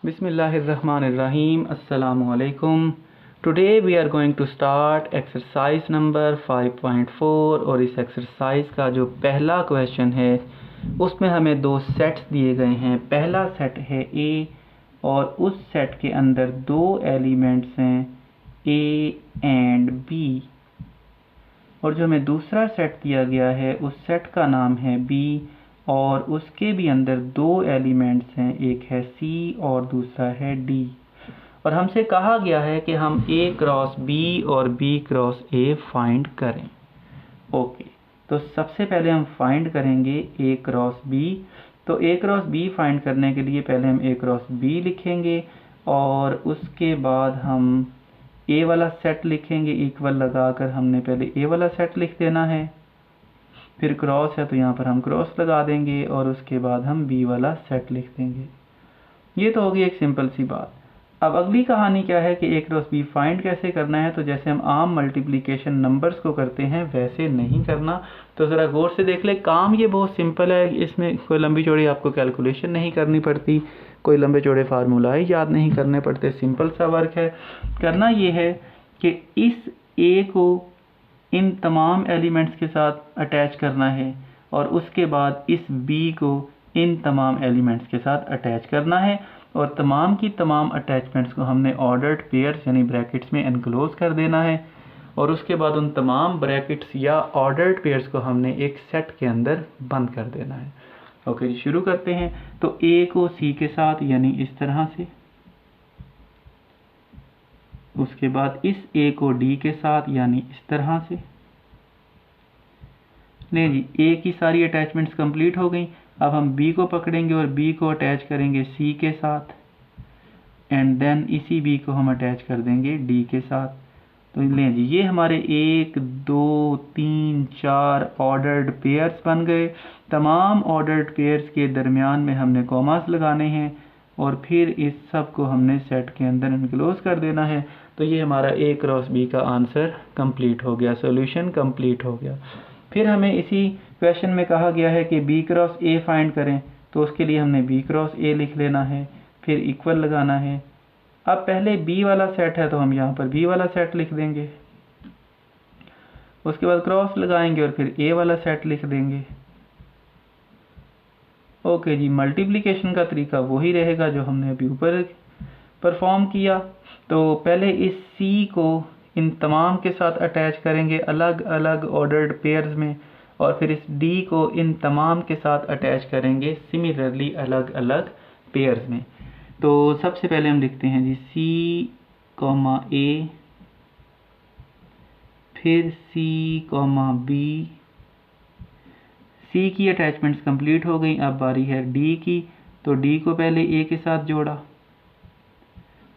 Bismillahirrahmanirrahim. Assalamu alaikum. Today we are going to start exercise number 5.4 और इस exercise का जो पहला क्वेश्चन है उसमें हमें दो सेट्स दिए गए हैं। पहला सेट है A और उस सेट के अंदर दो एलिमेंट्स हैं A एंड B, और जो हमें दूसरा सेट दिया गया है उस सेट का नाम है B और उसके भी अंदर दो एलिमेंट्स हैं, एक है C और दूसरा है D। और हमसे कहा गया है कि हम A क्रॉस B और B क्रॉस A फाइंड करें। ओके, तो सबसे पहले हम फाइंड करेंगे A क्रॉस B। तो A क्रॉस B फाइंड करने के लिए पहले हम A क्रॉस B लिखेंगे और उसके बाद हम A वाला सेट लिखेंगे। इक्वल लगाकर हमने पहले A वाला सेट लिख देना है, फिर क्रॉस है तो यहाँ पर हम क्रॉस लगा देंगे और उसके बाद हम B वाला सेट लिख देंगे। ये तो होगी एक सिंपल सी बात। अब अगली कहानी क्या है कि A क्रॉस B फाइंड कैसे करना है। तो जैसे हम आम मल्टीप्लिकेशन नंबर्स को करते हैं वैसे नहीं करना। तो ज़रा गौर से देख ले, काम ये बहुत सिंपल है, इसमें कोई लंबी चौड़ी आपको कैलकुलेशन नहीं करनी पड़ती, कोई लंबे चौड़े फार्मूलाए याद नहीं करने पड़ते, सिंपल सा वर्क है। करना ये है कि इस A को इन तमाम एलिमेंट्स के साथ अटैच करना है और उसके बाद इस B को इन तमाम एलिमेंट्स के साथ अटैच करना है, और तमाम की तमाम अटैचमेंट्स को हमने ऑर्डर्ड पेयर्स यानी ब्रैकेट्स में एनक्लोज कर देना है, और उसके बाद उन तमाम ब्रैकेट्स या ऑर्डर्ड पेयर्स को हमने एक सेट के अंदर बंद कर देना है। ओके जी, शुरू करते हैं। तो A को C के साथ यानी इस तरह से, उसके बाद इस A को D के साथ यानी इस तरह से। नहीं जी, A की सारी अटैचमेंट्स कंप्लीट हो गई। अब हम B को पकड़ेंगे और B को अटैच करेंगे C के साथ, एंड देन इसी B को हम अटैच कर देंगे D के साथ। तो लें जी, ये हमारे 1 2 3 4 ऑर्डर्ड पेयर्स बन गए। तमाम ऑर्डर्ड पेयर्स के दरमियान में हमने कॉमास लगाने हैं और फिर इस सब को हमने सेट के अंदर एनक्लोज कर देना है। तो ये हमारा A क्रॉस B का आंसर कंप्लीट हो गया, सॉल्यूशन कंप्लीट हो गया। फिर हमें इसी क्वेश्चन में कहा गया है कि B क्रॉस A फाइंड करें, तो उसके लिए हमने B क्रॉस A लिख लेना है, फिर इक्वल लगाना है। अब पहले B वाला सेट है तो हम यहाँ पर B वाला सेट लिख देंगे, उसके बाद क्रॉस लगाएंगे और फिर A वाला सेट लिख देंगे। ओके जी, मल्टीप्लिकेशन का तरीका वही रहेगा जो हमने अभी ऊपर परफॉर्म किया। तो पहले इस C को इन तमाम के साथ अटैच करेंगे अलग अलग ऑर्डर्ड पेयर्स में, और फिर इस D को इन तमाम के साथ अटैच करेंगे सिमिलरली अलग अलग पेयर्स में। तो सबसे पहले हम लिखते हैं जी C, A, फिर C, B। C की अटैचमेंट्स कंप्लीट हो गई। अब बारी है D की। तो D को पहले A के साथ जोड़ा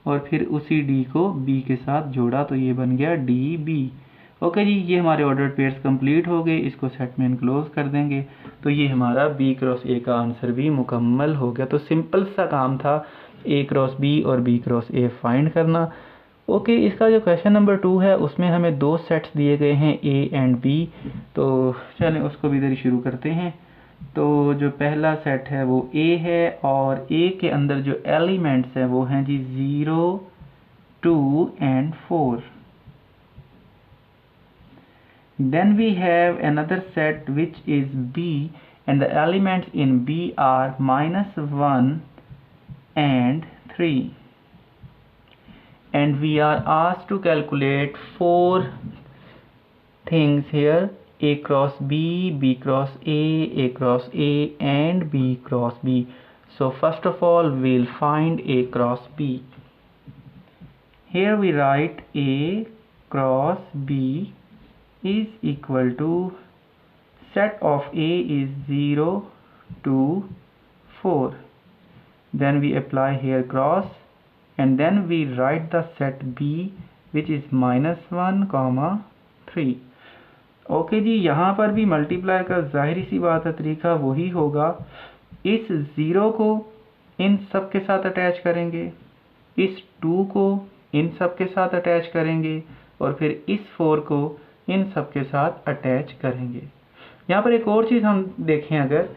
और फिर उसी D को B के साथ जोड़ा, तो ये बन गया DB। ओके जी, ये हमारे ऑर्डर पेयर्स कंप्लीट हो गए, इसको सेट में एनक्लोज कर देंगे। तो ये हमारा B क्रॉस A का आंसर भी मुकम्मल हो गया। तो सिंपल सा काम था A क्रॉस B और B क्रॉस A फाइंड करना। ओके, इसका जो क्वेश्चन नंबर 2 है उसमें हमें दो सेट्स दिए गए हैं A एंड B। तो चलें उसको भी इधर ही शुरू करते हैं। तो जो पहला सेट है वो A है और A के अंदर जो एलिमेंट्स हैं वो हैं जी 0, 2 and 4। Then we have another set which is B and the elements in B are -1 and 3. And we are asked to calculate 4 things here: A cross B, B cross A cross A and B cross B. So first of all we'll find A cross B. Here we write A cross B is equal to set of A is 0, 2, 4. Then we apply here cross and then we write the set B which is -1, 3. Okay जी, यहाँ पर भी multiply का जाहिर सी बात है तरीका वही होगा। इस 0 को इन सब के साथ अटैच करेंगे, इस 2 को इन सब के साथ अटैच करेंगे और फिर इस 4 को इन सब के साथ अटैच करेंगे। यहाँ पर एक और चीज़ हम देखें, अगर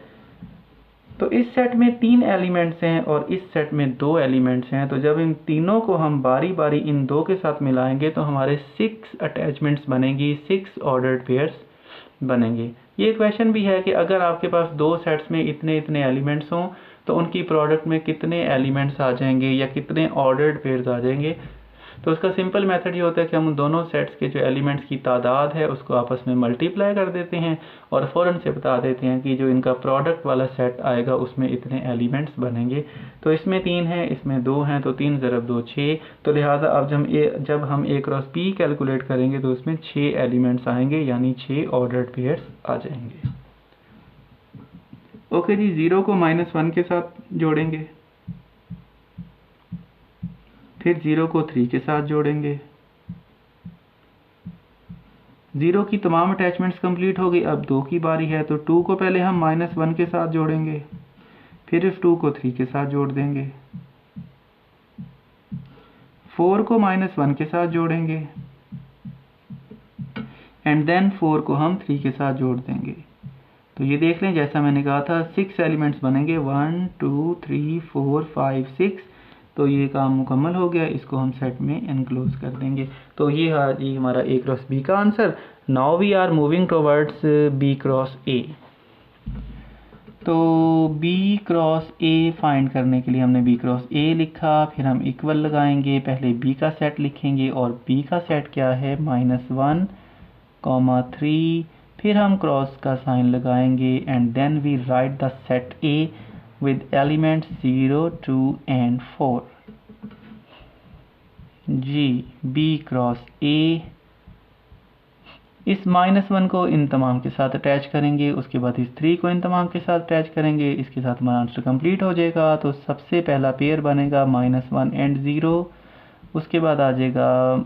तो इस सेट में 3 एलिमेंट्स हैं और इस सेट में 2 एलिमेंट्स हैं। तो जब इन तीनों को हम बारी बारी इन 2 के साथ मिलाएंगे तो हमारे 6 अटैचमेंट्स बनेंगी, 6 ऑर्डर्ड पेयर्स बनेंगे। ये क्वेश्चन भी है कि अगर आपके पास 2 सेट्स में इतने इतने एलिमेंट्स हों तो उनकी प्रोडक्ट में कितने एलिमेंट्स आ जाएंगे या कितने ऑर्डर्ड पेयर्स आ जाएंगे। तो उसका सिंपल मेथड ये होता है कि हम दोनों सेट्स के जो एलिमेंट्स की तादाद है उसको आपस में मल्टीप्लाई कर देते हैं और फ़ौरन से बता देते हैं कि जो इनका प्रोडक्ट वाला सेट आएगा उसमें इतने एलिमेंट्स बनेंगे। तो इसमें 3 हैं, इसमें 2 हैं, तो 3 ज़रब 2 6। तो लिहाजा अब जब हम A क्रॉस B कैलकुलेट करेंगे तो उसमें 6 एलिमेंट्स आएंगे, यानी 6 ऑर्डर्ड पेयर्स आ जाएंगे। ओके जी, 0 को -1 के साथ जोड़ेंगे, फिर 0 को 3 के साथ जोड़ेंगे। 0 की तमाम अटैचमेंट्स कंप्लीट हो गई। अब 2 की बारी है, तो 2 को पहले हम -1 के साथ जोड़ेंगे, फिर इस 2 को 3 के साथ जोड़ देंगे। 4 को -1 के साथ जोड़ेंगे एंड देन 4 को हम 3 के साथ जोड़ देंगे। तो ये देख लें, जैसा मैंने कहा था 6 एलिमेंट्स बनेंगे, 1 2 3 4 5 6। तो ये काम मुकम्मल हो गया, इसको हम सेट में एनक्लोज कर देंगे। तो ये हमारा A क्रॉस B का answer. Now we are moving towards B cross A। तो B क्रॉस A फाइंड करने के लिए हमने B क्रॉस A लिखा, फिर हम इक्वल लगाएंगे, पहले B का सेट लिखेंगे और B का सेट क्या है -1, 3, फिर हम क्रॉस का साइन लगाएंगे and then we write the set A with elements 0, 2 and 4। जी, B क्रॉस A। इस -1 को इन तमाम के साथ अटैच करेंगे, उसके बाद इस 3 को इन तमाम के साथ अटैच करेंगे, इसके साथ हमारा आंसर कंप्लीट हो जाएगा। तो सबसे पहला पेयर बनेगा -1 एंड 0, उसके बाद आ जाएगा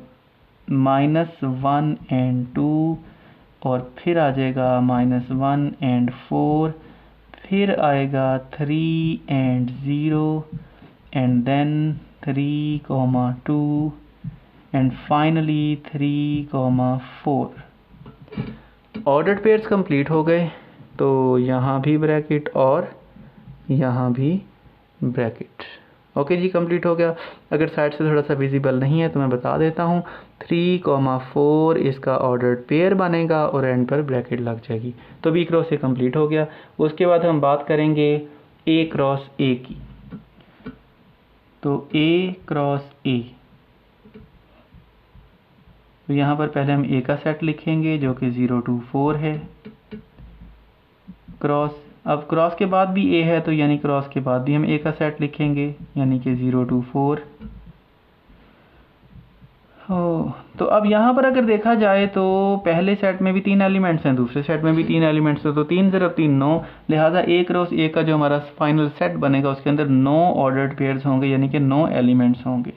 -1 एंड 2 और फिर आ जाएगा -1 एंड 4, फिर आएगा 3 and 0 and then 3, 2 and finally 3, 4। Ordered pairs complete हो गए, तो यहाँ भी ब्रैकेट और यहाँ भी ब्रैकेट। ओके जी, कंप्लीट हो गया। अगर साइड से थोड़ा सा विजिबल नहीं है तो मैं बता देता हूँ, 3, 4 इसका ऑर्डर्ड पेयर बनेगा और एंड पर ब्रैकेट लग जाएगी। तो B क्रॉस A कंप्लीट हो गया। उसके बाद हम बात करेंगे A क्रॉस A की। तो A क्रॉस A, तो यहाँ पर पहले हम A का सेट लिखेंगे जो कि 0 2 4 है। क्रॉस, अब क्रॉस के बाद भी A है तो यानी क्रॉस के बाद भी हम A का सेट लिखेंगे, यानी कि 0 2 4। तो अब यहाँ पर अगर देखा जाए तो पहले सेट में भी 3 एलिमेंट्स हैं, दूसरे सेट में भी 3 एलिमेंट्स हैं, तो 3 × 3 9। लिहाजा A क्रॉस A का जो हमारा फाइनल सेट बनेगा उसके अंदर 9 ऑर्डर्ड पेयर्स होंगे, यानी कि 9 एलिमेंट्स होंगे।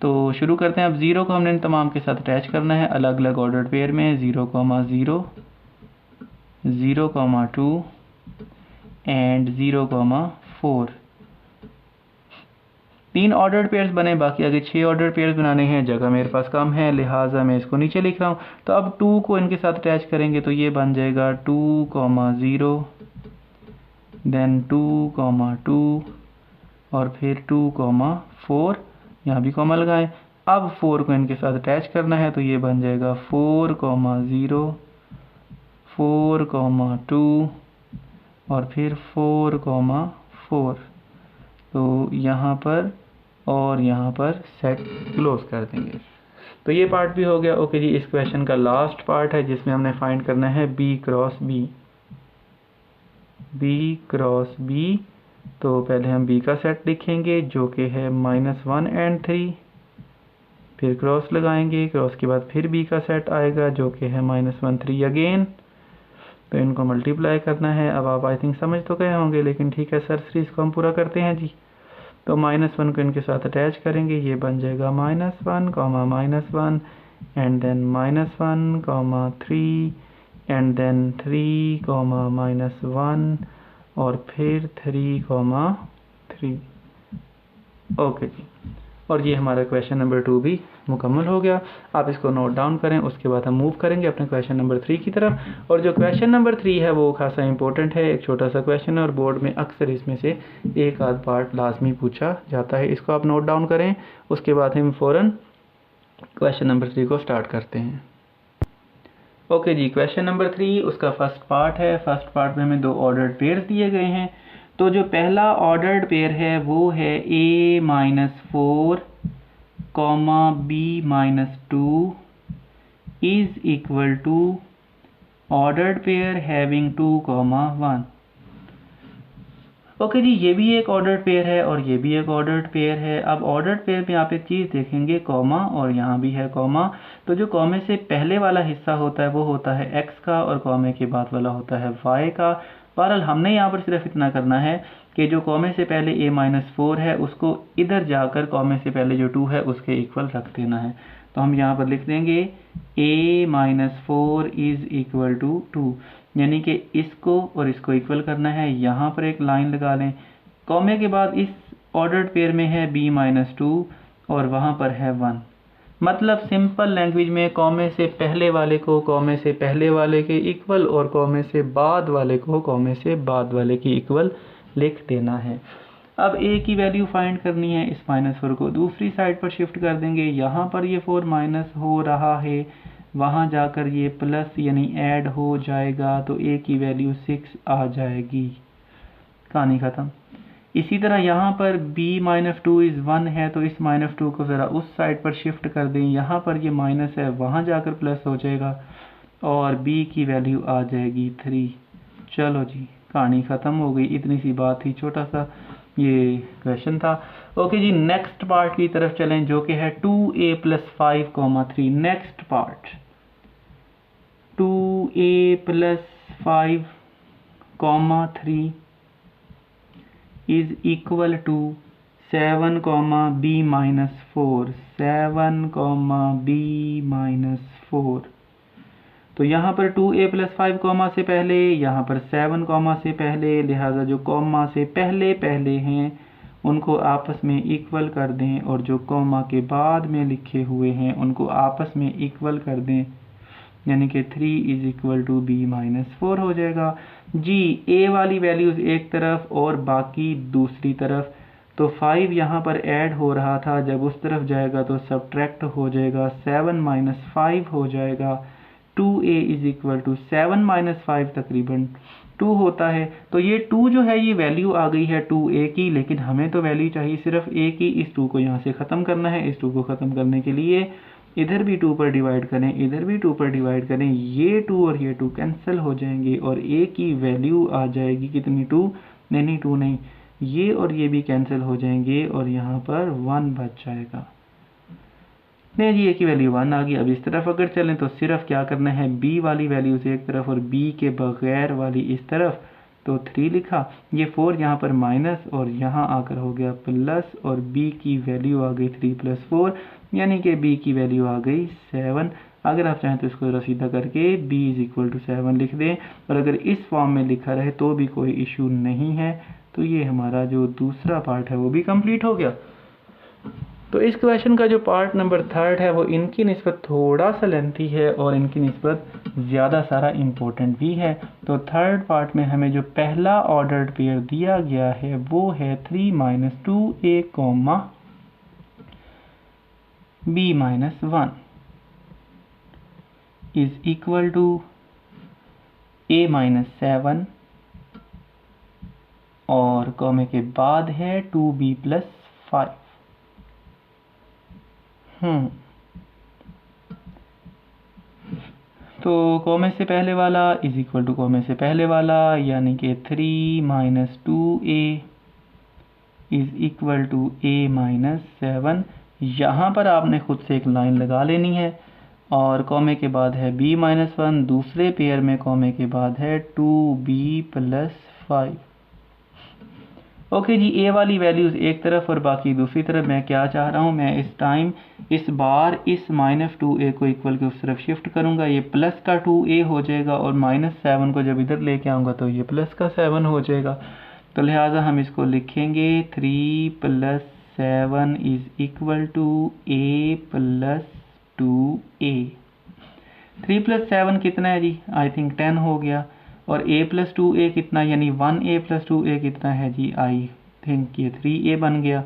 तो शुरू करते हैं। अब 0 को हमने इन तमाम के साथ अटैच करना है अलग अलग ऑर्डर्ड पेयर में, 0, 0, 0, 2 एंड 0, 4। 3 ऑर्डर्ड पेयर्स बने, बाकी आगे 6 ऑर्डर्ड पेयर्स बनाने हैं, जगह मेरे पास कम है लिहाजा मैं इसको नीचे लिख रहा हूँ। तो अब 2 को इनके साथ अटैच करेंगे तो ये बन जाएगा 2, 0, देन 2, 2 और फिर 2, 4, यहाँ भी कॉमा लगाएं। अब 4 को इनके साथ अटैच करना है तो ये बन जाएगा 4, 0, 4, 2 और फिर 4, 4। तो यहाँ पर और यहाँ पर सेट क्लोज कर देंगे। तो ये पार्ट भी हो गया। ओके जी, इस क्वेश्चन का लास्ट पार्ट है जिसमें हमने फाइंड करना है B cross B। B cross B, तो पहले हम B का सेट लिखेंगे जो कि है -1 एंड 3, फिर क्रॉस लगाएंगे, क्रॉस के बाद फिर B का सेट आएगा जो कि है -1 3 अगेन। तो इनको मल्टीप्लाई करना है। अब आप आई थिंक समझ तो गए होंगे, लेकिन ठीक है सर, इसको हम पूरा करते हैं जी। तो -1 को इनके साथ अटैच करेंगे, ये बन जाएगा -1, -1 एंड देन -1, 3 एंड देन 3, -1 और फिर 3, 3। ओके जी, और ये हमारा क्वेश्चन नंबर 2 भी मुकम्मल हो गया। आप इसको नोट डाउन करें, उसके बाद हम मूव करेंगे अपने क्वेश्चन नंबर 3 की तरफ। और जो क्वेश्चन नंबर 3 है वो खासा इंपॉर्टेंट है, एक छोटा सा क्वेश्चन है और बोर्ड में अक्सर इसमें से एक आध पार्ट लाजमी पूछा जाता है। इसको आप नोट डाउन करें, उसके बाद हम फ़ौरन क्वेश्चन नंबर 3 को स्टार्ट करते हैं। ओके जी, क्वेश्चन नंबर 3 उसका फर्स्ट पार्ट है। फर्स्ट पार्ट में हमें 2 ऑर्डर्ड पेयर्स दिए गए हैं। तो जो पहला ऑर्डर्ड पेयर है वो है a-4 b-2 is equal to ordered pair having 2, 1। Okay जी, ये भी एक ऑर्डर्ड पेयर है और ये भी एक ऑर्डर्ड पेयर है। अब ऑर्डर्ड पेयर में आप एक चीज़ देखेंगे, कॉमा, और यहाँ भी है कॉमा। तो जो कॉमे से पहले वाला हिस्सा होता है वो होता है x का और कॉमे के बाद वाला होता है y का। बहरहाल हमने यहाँ पर सिर्फ इतना करना है कि जो कॉमे से पहले a-4 है उसको इधर जाकर कॉमे से पहले जो 2 है उसके इक्वल रख देना है। तो हम यहाँ पर लिख देंगे a-4 इज इक्वल टू 2, यानी कि इसको और इसको इक्वल करना है। यहाँ पर एक लाइन लगा लें। कॉमे के बाद इस ऑर्डर्ड पेयर में है b-2 और वहाँ पर है 1। मतलब सिंपल लैंग्वेज में कॉमे से पहले वाले को कॉमे से पहले वाले के इक्वल और कॉमे से बाद वाले को कॉमे से बाद वाले की इक्वल लिख देना है। अब a की वैल्यू फाइंड करनी है। इस -4 को दूसरी साइड पर शिफ्ट कर देंगे। यहाँ पर ये 4 माइनस हो रहा है, वहाँ जाकर ये प्लस यानी ऐड हो जाएगा, तो a की वैल्यू 6 आ जाएगी। कहानी ख़त्म। इसी तरह यहाँ पर b-2 इज़ 1 है, तो इस -2 को ज़रा उस साइड पर शिफ्ट कर दें। यहाँ पर ये माइनस है, वहाँ जाकर प्लस हो जाएगा और b की वैल्यू आ जाएगी 3। चलो जी, कहानी ख़त्म हो गई। इतनी सी बात थी, छोटा सा ये क्वेश्चन था। ओके जी, नेक्स्ट पार्ट की तरफ चलें जो कि है 2a + 5, 3। Next part 2a + 5, 3 is equal to 7, b-4, 7, b-4। तो यहाँ पर 2a + 5 कॉमा से पहले, यहाँ पर 7 कॉमा से पहले, लिहाजा जो कॉमा से पहले पहले हैं उनको आपस में इक्वल कर दें और जो कॉमा के बाद में लिखे हुए हैं उनको आपस में इक्वल कर दें, यानी कि 3 इज इक्वल टू b-4 हो जाएगा जी। a वाली वैल्यूज़ एक तरफ और बाकी दूसरी तरफ। तो 5 यहाँ पर ऐड हो रहा था, जब उस तरफ जाएगा तो सब्ट्रैक्ट हो जाएगा, 7 - 5 हो जाएगा। 2a इज इक्वल टू 7 - 5 तकरीबन 2 होता है। तो ये 2 जो है ये वैल्यू आ गई है 2a की, लेकिन हमें तो वैल्यू चाहिए सिर्फ a की। इस 2 को यहाँ से ख़त्म करना है। इस 2 को ख़त्म करने के लिए इधर भी 2 पर डिवाइड करें, इधर भी 2 पर डिवाइड करें। ये 2 और ये 2 कैंसिल हो जाएंगे और a की वैल्यू आ जाएगी कितनी, 2 नहीं 2 नहीं, ये और ये भी कैंसिल हो जाएंगे और यहाँ पर 1 बच जाएगा। नहीं जी, a की वैल्यू 1 आ गई। अब इस तरफ अगर चलें तो सिर्फ क्या करना है, b वाली वैल्यूज एक तरफ और b के बगैर वाली इस तरफ। तो 3 लिखा, ये 4 यहाँ पर माइनस और यहाँ आकर हो गया प्लस और b की वैल्यू आ गई 3 + 4, यानी कि b की वैल्यू आ गई 7। अगर आप चाहें तो इसको रसीदा करके b = 7 लिख दें और अगर इस फॉर्म में लिखा रहे तो भी कोई इशू नहीं है। तो ये हमारा जो दूसरा पार्ट है वो भी कंप्लीट हो गया। तो इस क्वेश्चन का जो पार्ट नंबर 3 है वो इनकी निस्बत थोड़ा सा लेंथी है और इनकी निस्बत ज़्यादा सारा इम्पोर्टेंट भी है। तो थर्ड पार्ट में हमें जो पहला ऑर्डर्ड पेयर दिया गया है वो है 3 - 2a, b-1 is equal to a-7 और कॉमे के बाद है 2b + 5। तो कॉमे से पहले वाला इज इक्वल टू कॉमे से पहले वाला, यानी कि 3 - 2a is equal to a-7। यहाँ पर आपने खुद से एक लाइन लगा लेनी है और कॉमे के बाद है b-1, दूसरे पेयर में कॉमे के बाद है 2b + 5। ओके जी, a वाली वैल्यूज़ एक तरफ और बाकी दूसरी तरफ। मैं क्या चाह रहा हूँ, मैं इस बार इस -2a को इक्वल के उस तरफ शिफ्ट करूँगा, ये प्लस का 2a हो जाएगा और -7 को जब इधर लेके आऊँगा तो ये प्लस का 7 हो जाएगा। तो लिहाजा हम इसको लिखेंगे 3 + 7 is equal to a plus 2a। 3 plus 7 कितना है जी? आई थिंक 10 हो गया। और a प्लस 2a कितना, यानी 1a प्लस 2a कितना है जी? आई थिंक ये 3a बन गया।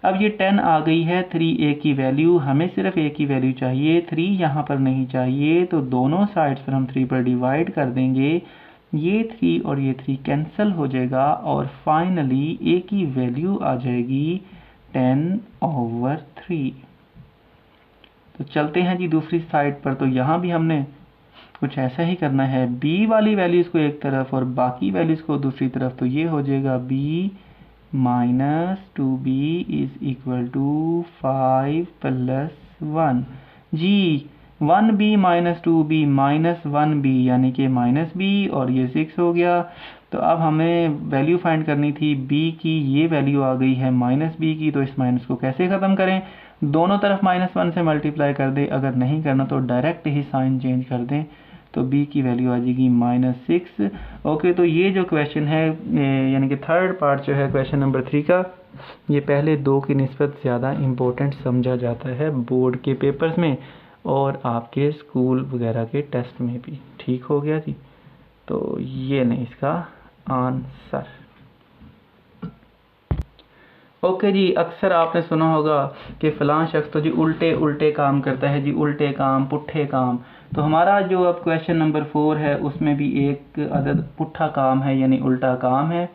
अब ये 10 आ गई है 3a की वैल्यू, हमें सिर्फ a की वैल्यू चाहिए, 3 यहाँ पर नहीं चाहिए, तो दोनों साइड्स पर हम 3 पर डिवाइड कर देंगे। ये 3 और ये 3 कैंसिल हो जाएगा और फाइनली a की वैल्यू आ जाएगी 10/3। तो चलते हैं जी दूसरी साइड पर। तो यहाँ भी हमने कुछ ऐसा ही करना है, b वाली वैल्यूज़ को एक तरफ और बाकी वैल्यूज़ को दूसरी तरफ। तो ये हो जाएगा b minus 2b is equal to 5 plus 1 जी। 1b minus 2b minus 1b यानी कि माइनस b, और ये 6 हो गया। तो अब हमें वैल्यू फाइंड करनी थी b की, ये वैल्यू आ गई है माइनस b की। तो इस माइनस को कैसे ख़त्म करें? दोनों तरफ -1 से मल्टीप्लाई कर दें, अगर नहीं करना तो डायरेक्ट ही साइन चेंज कर दें। तो b की वैल्यू आ जाएगी -6। ओके, तो ये जो क्वेश्चन है यानी कि थर्ड पार्ट जो है क्वेश्चन नंबर 3 का, ये पहले 2 की निस्बत ज़्यादा इम्पोर्टेंट समझा जाता है बोर्ड के पेपर्स में और आपके स्कूल वगैरह के टेस्ट में भी। ठीक हो गया जी। तो ये नहीं इसका आंसर। ओके जी, अक्सर आपने सुना होगा कि फ़लाँ शख्स तो जी उल्टे उल्टे काम करता है जी, उल्टे काम, पुट्ठे काम। तो हमारा जो अब क्वेश्चन नंबर 4 है उसमें भी एक अदद पुट्ठा काम है, यानी उल्टा काम है।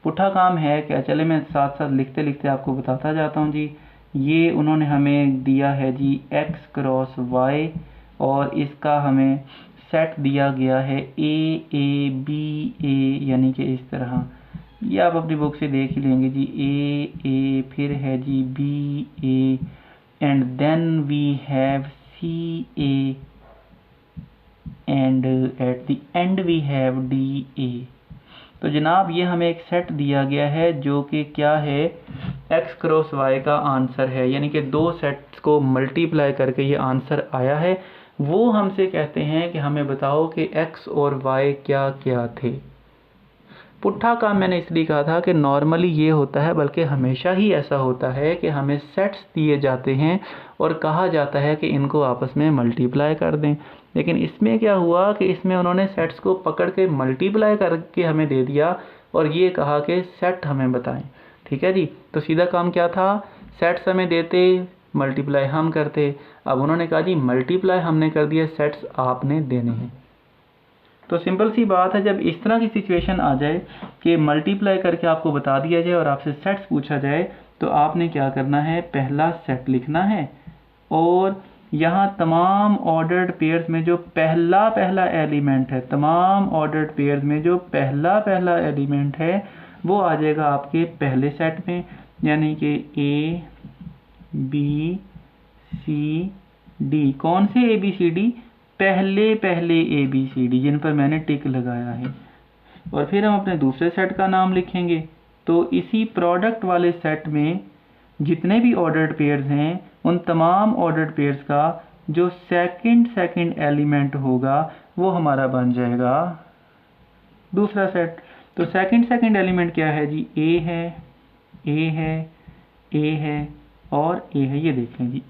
पुट्ठा काम है क्या? चले मैं साथ साथ लिखते लिखते आपको बताता जाता हूँ जी। ये उन्होंने हमें दिया है जी x क्रॉस y, और इसका हमें सेट दिया गया है a यानी कि इस तरह। ये आप अपनी बुक से देख ही लेंगे जी। a फिर है जी b and then we have c and at the end we have d। तो जनाब ये हमें एक सेट दिया गया है जो कि क्या है, x क्रॉस y का आंसर है, यानी कि 2 सेट्स को मल्टीप्लाई करके ये आंसर आया है। वो हमसे कहते हैं कि हमें बताओ कि x और y क्या क्या थे। पुट्ठा काम मैंने इसलिए कहा था कि नॉर्मली ये होता है, बल्कि हमेशा ही ऐसा होता है कि हमें सेट्स दिए जाते हैं और कहा जाता है कि इनको आपस में मल्टीप्लाई कर दें। लेकिन इसमें क्या हुआ कि इसमें उन्होंने सेट्स को पकड़ के मल्टीप्लाई करके हमें दे दिया और ये कहा कि सेट हमें बताएं। ठीक है जी। तो सीधा काम क्या था, सेट्स हमें देते, मल्टीप्लाई हम करते। अब उन्होंने कहा जी मल्टीप्लाई हमने कर दिया, सेट्स आपने देने हैं। तो सिंपल सी बात है, जब इस तरह की सिचुएशन आ जाए कि मल्टीप्लाई करके आपको बता दिया जाए और आपसे सेट्स पूछा जाए, तो आपने क्या करना है, पहला सेट लिखना है और यहाँ तमाम ऑर्डर्ड पेयर्स में जो पहला एलिमेंट है, तमाम ऑर्डर्ड पेयर्स में जो पहला एलिमेंट है वो आ जाएगा आपके पहले सेट में, यानी कि A B C D। कौन से A B C D? पहले A B C D जिन पर मैंने टिक लगाया है। और फिर हम अपने दूसरे सेट का नाम लिखेंगे। तो इसी प्रोडक्ट वाले सेट में जितने भी ऑर्डर्ड पेयर्स हैं उन तमाम ऑर्डर्ड पेयर्स का जो सेकंड एलिमेंट होगा वो हमारा बन जाएगा दूसरा सेट। तो सेकंड एलिमेंट क्या है जी? A है और A है। ये देखें जी,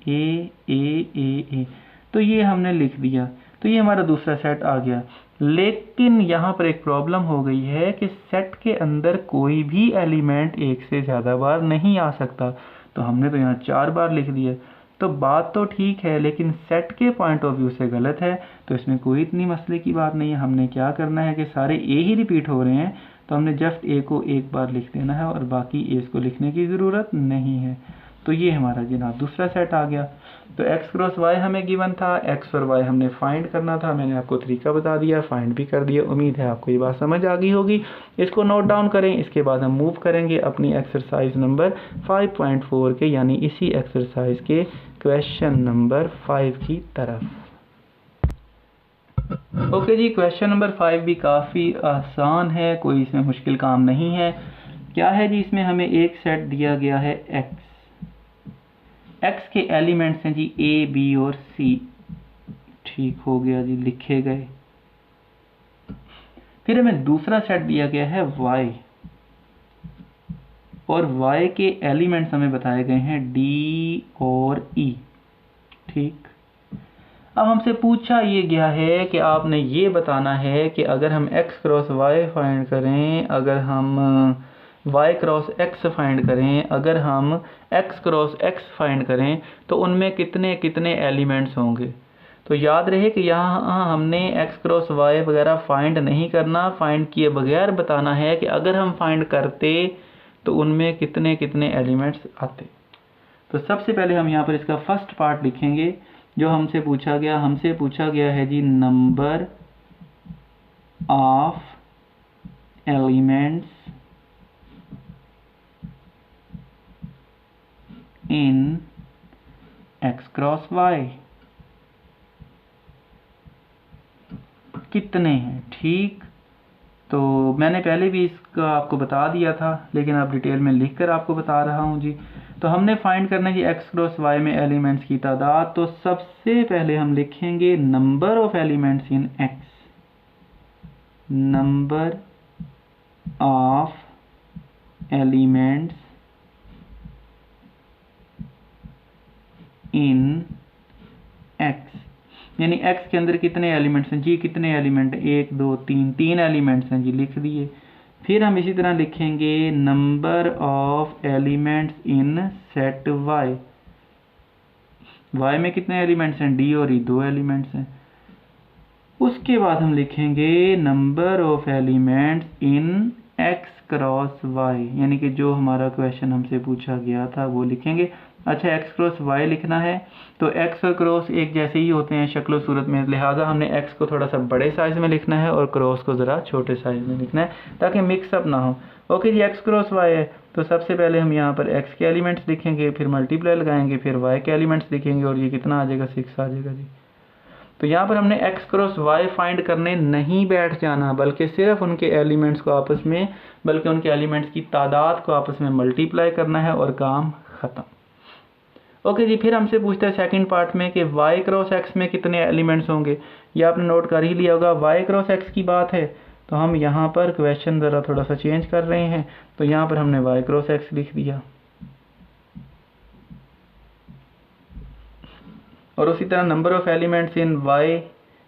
A। तो ये हमने लिख दिया, तो ये हमारा दूसरा सेट आ गया। लेकिन यहाँ पर एक प्रॉब्लम हो गई है कि सेट के अंदर कोई भी एलिमेंट एक से ज़्यादा बार नहीं आ सकता। तो हमने तो यहाँ 4 बार लिख दिया। तो बात तो ठीक है, लेकिन सेट के पॉइंट ऑफ व्यू से गलत है। तो इसमें कोई इतनी मसले की बात नहीं है। हमने क्या करना है कि सारे ए ही रिपीट हो रहे हैं, तो हमने जस्ट ए को एक बार लिख देना है और बाकी एस को लिखने की ज़रूरत नहीं है। तो ये हमारा जनाब दूसरा सेट आ गया। तो x क्रॉस y हमें गिवन था, x और y हमने फाइंड करना था। मैंने आपको तरीका बता दिया, फाइंड भी कर दिया। उम्मीद है आपको ये बात समझ आ गई होगी। इसको नोट डाउन करें, इसके बाद हम मूव करेंगे अपनी एक्सरसाइज नंबर 5.4 के, यानी इसी एक्सरसाइज के क्वेश्चन नंबर 5 की तरफ। ओके जी, क्वेश्चन नंबर 5 भी काफ़ी आसान है, कोई इसमें मुश्किल काम नहीं है। क्या है जी, इसमें हमें एक सेट दिया गया है x के एलिमेंट्स हैं जी A, B और C। ठीक हो गया जी, लिखे गए। फिर हमें दूसरा सेट दिया गया है y। और y के एलिमेंट्स हमें बताए गए हैं d और e। ठीक, अब हमसे पूछा ये गया है कि आपने ये बताना है कि अगर हम x क्रॉस y फाइंड करें, अगर हम y क्रॉस x फाइंड करें, अगर हम x क्रॉस x फाइंड करें तो उनमें कितने कितने एलिमेंट्स होंगे। तो याद रहे कि यहाँ हमने x क्रॉस y वगैरह फाइंड नहीं करना, फाइंड किए बगैर बताना है कि अगर हम फाइंड करते तो उनमें कितने कितने एलिमेंट्स आते। तो सबसे पहले हम यहाँ पर इसका फर्स्ट पार्ट लिखेंगे जो हमसे पूछा गया है जी number of elements in x cross y कितने हैं। ठीक, तो मैंने पहले भी इसका आपको बता दिया था, लेकिन अब डिटेल में लिखकर आपको बता रहा हूँ जी। तो हमने फाइंड करना है कि x क्रॉस y में एलिमेंट्स की तादाद। तो सबसे पहले हम लिखेंगे number of elements in x, number of elements in x, यानी x के अंदर कितने एलिमेंट्स हैं जी, कितने एलिमेंट, 1 2 3, 3 एलिमेंट्स हैं जी, लिख दिए। फिर हम इसी तरह लिखेंगे number of elements in set y, y में कितने एलिमेंट्स हैं, d और e, 2 एलिमेंट्स हैं। उसके बाद हम लिखेंगे number of elements in x cross y, यानी कि जो हमारा क्वेश्चन हमसे पूछा गया था वो लिखेंगे। अच्छा, x क्रॉस y लिखना है तो x और क्रॉस एक जैसे ही होते हैं शक्ल सूरत में, लिहाजा हमने x को थोड़ा सा बड़े साइज़ में लिखना है और क्रॉस को ज़रा छोटे साइज़ में लिखना है ताकि मिक्सअप ना हो। ओके जी, x क्रॉस y है तो सबसे पहले हम यहाँ पर x के एलिमेंट्स लिखेंगे, फिर मल्टीप्लाई लगाएंगे, फिर y के एलिमेंट्स लिखेंगे और ये कितना आ जाएगा, 6 आ जाएगा जी। तो यहाँ पर हमने x क्रॉस y फाइंड करने नहीं बैठ जाना, बल्कि सिर्फ उनके एलिमेंट्स को आपस में, बल्कि उनके एलिमेंट्स की तादाद को आपस में मल्टीप्लाई करना है और काम ख़त्म। ओके जी, फिर हमसे पूछता है सेकंड पार्ट में कि y क्रॉस x में कितने एलिमेंट्स होंगे। ये आपने नोट कर ही लिया होगा, y क्रॉस x की बात है तो हम यहाँ पर क्वेश्चन ज़रा थोड़ा सा चेंज कर रहे हैं। तो यहाँ पर हमने y क्रॉस x लिख दिया और उसी तरह number of elements in y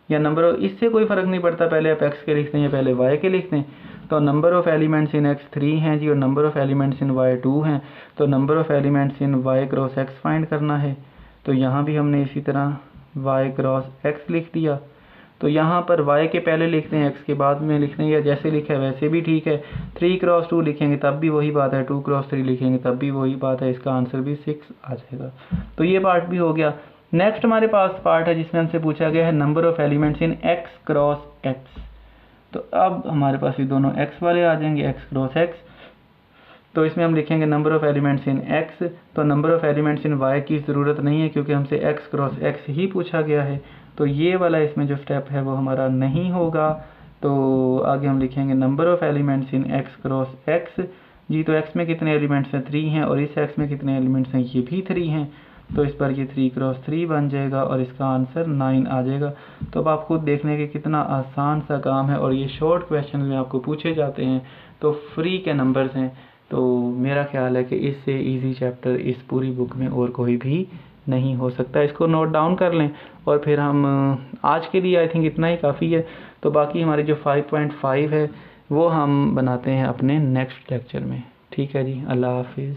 या नंबर ऑफ, इससे कोई फ़र्क नहीं पड़ता पहले आप x के लिखते हैं या पहले y के लिखते हैं। तो number of elements in x 3 हैं जी और number of elements in y 2 हैं। तो number of elements in y cross x find करना है। तो यहाँ भी हमने इसी तरह y क्रॉस x लिख दिया। तो यहाँ पर y के पहले लिखते हैं, x के बाद में लिखते हैं, या जैसे लिखा है वैसे भी ठीक है। 3 क्रॉस 2 लिखेंगे तब भी वही बात है, 2 क्रॉस 3 लिखेंगे तब भी वही बात है, इसका आंसर भी 6 आ जाएगा। तो ये पार्ट भी हो गया। नेक्स्ट हमारे पास पार्ट है जिसमें हमसे पूछा गया है number of elements in x cross x। तो अब हमारे पास ये दोनों x वाले आ जाएंगे, x क्रॉस x। तो इसमें हम लिखेंगे number of elements in x। तो number of elements in y की ज़रूरत नहीं है क्योंकि हमसे x क्रॉस x ही पूछा गया है। तो ये वाला इसमें जो स्टेप है वो हमारा नहीं होगा। तो आगे हम लिखेंगे number of elements in x cross x जी। तो x में कितने एलिमेंट्स हैं, 3 हैं, और इस x में कितने एलिमेंट्स हैं, ये भी 3 हैं। तो इस पर ये 3 क्रॉस 3 बन जाएगा और इसका आंसर 9 आ जाएगा। तो अब आप खुद देख लें कि कितना आसान सा काम है और ये शॉर्ट क्वेश्चन में आपको पूछे जाते हैं तो फ्री के नंबर्स हैं। तो मेरा ख्याल है कि इससे इजी चैप्टर इस पूरी बुक में और कोई भी नहीं हो सकता। इसको नोट डाउन कर लें और फिर हम आज के लिए आई थिंक इतना ही काफ़ी है। तो बाकी हमारे जो 5.5 है वो हम बनाते हैं अपने नेक्स्ट लेक्चर में। ठीक है जी, अल्लाह हाफिज़।